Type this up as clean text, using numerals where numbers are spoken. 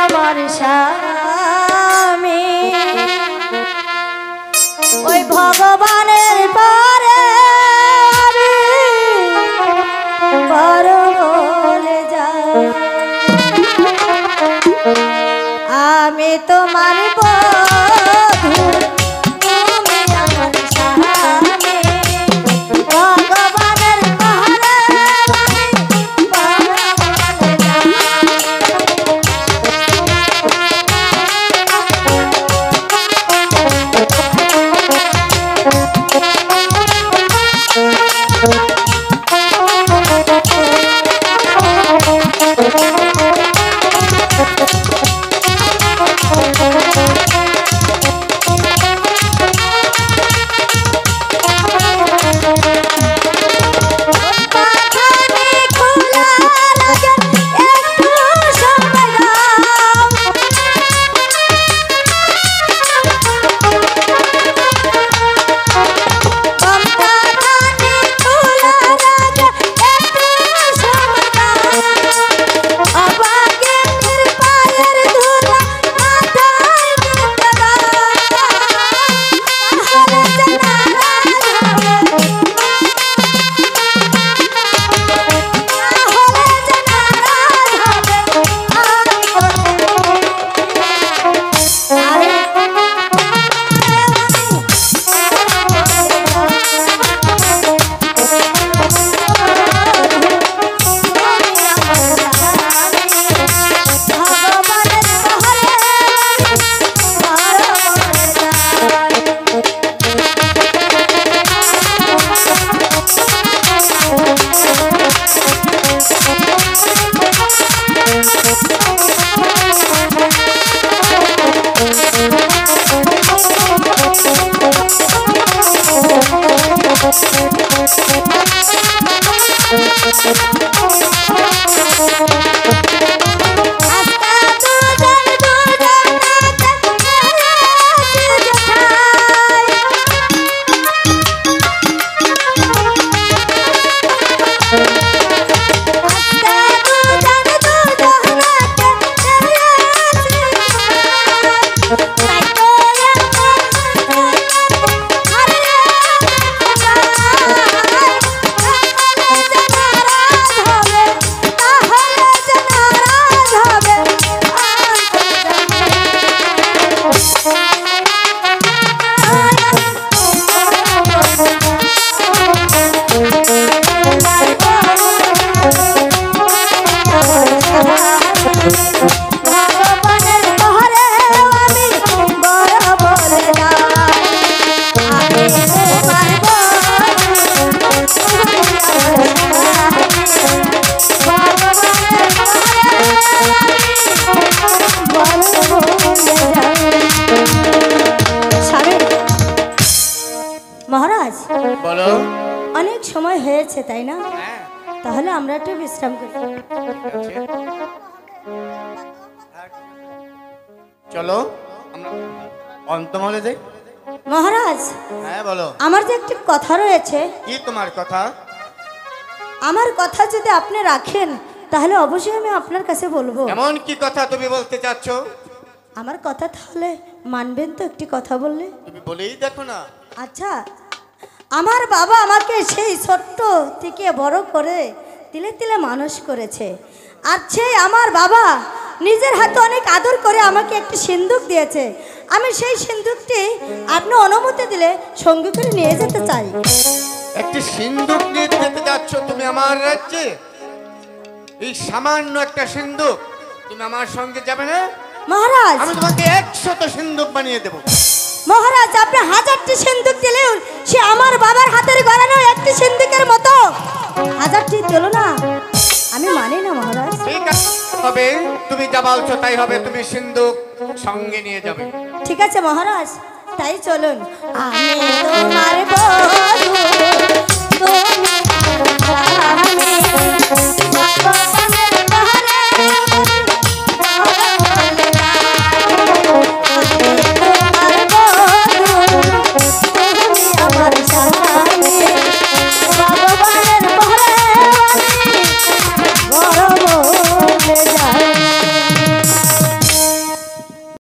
আমার স্বামী ওই ভগবানের পারে বড় বলে যাই আমি তোমার বধূ তুমি আমার স্বামী ভগবানের পারে মহারাজ বলো অনেক সময় হয়েছে তাই না তাহলে আমরা একটু বিশ্রাম করি চলো আমরা অন্তমহলে যাই মহারাজ হ্যাঁ বলো আমার যে একটি কথা রয়েছে কি তোমার কথা আমার কথা যদি আপনি রাখেন তাহলে অবশ্যই আমি আপনার কাছে বলবো এমন কি কথা তুমি বলতে চাচ্ছ আমার কথা তাহলে মানবেন তো একটি কথা বললে তুমি বলেই দেখো না আচ্ছা আমার বাবা আমাকে সেই ছোট্ট থেকে বড় করে তিলে তিলে মানুষ করেছে আর সেই আমার বাবা নিজের হাতে অনেক আদর করে আমাকে একটি সিন্দুক দিয়েছে আমি সেই সিন্দুকটি আপনি অনুমতি দিলে সঙ্গে করে নিয়ে যেতে চাই একটি সিন্দুক নিয়ে যেতে যাচ্ছ তুমি আমার রাজ্যে এই সামান্য একটা সিন্দুক তুমি আমার সঙ্গে যাবে না মহারাজ আমি তোমাকে 100 সিন্দুক বানিয়ে দেব মহারাজ আপনি 1000টি সিন্দুক দিলেও সে আমার বাবার হাতের গড়ানো একটি সিন্দুকের মতো 1000টি দিল না আমি মানি না মহারাজ ঠিক আছে তবে তুমি যা বলছো তাই হবে তুমি সিন্দুক সঙ্গে নিয়ে যাবে ঠিক আছে মহারাজ তাই চলুন আমি তোমার বধূ তুমি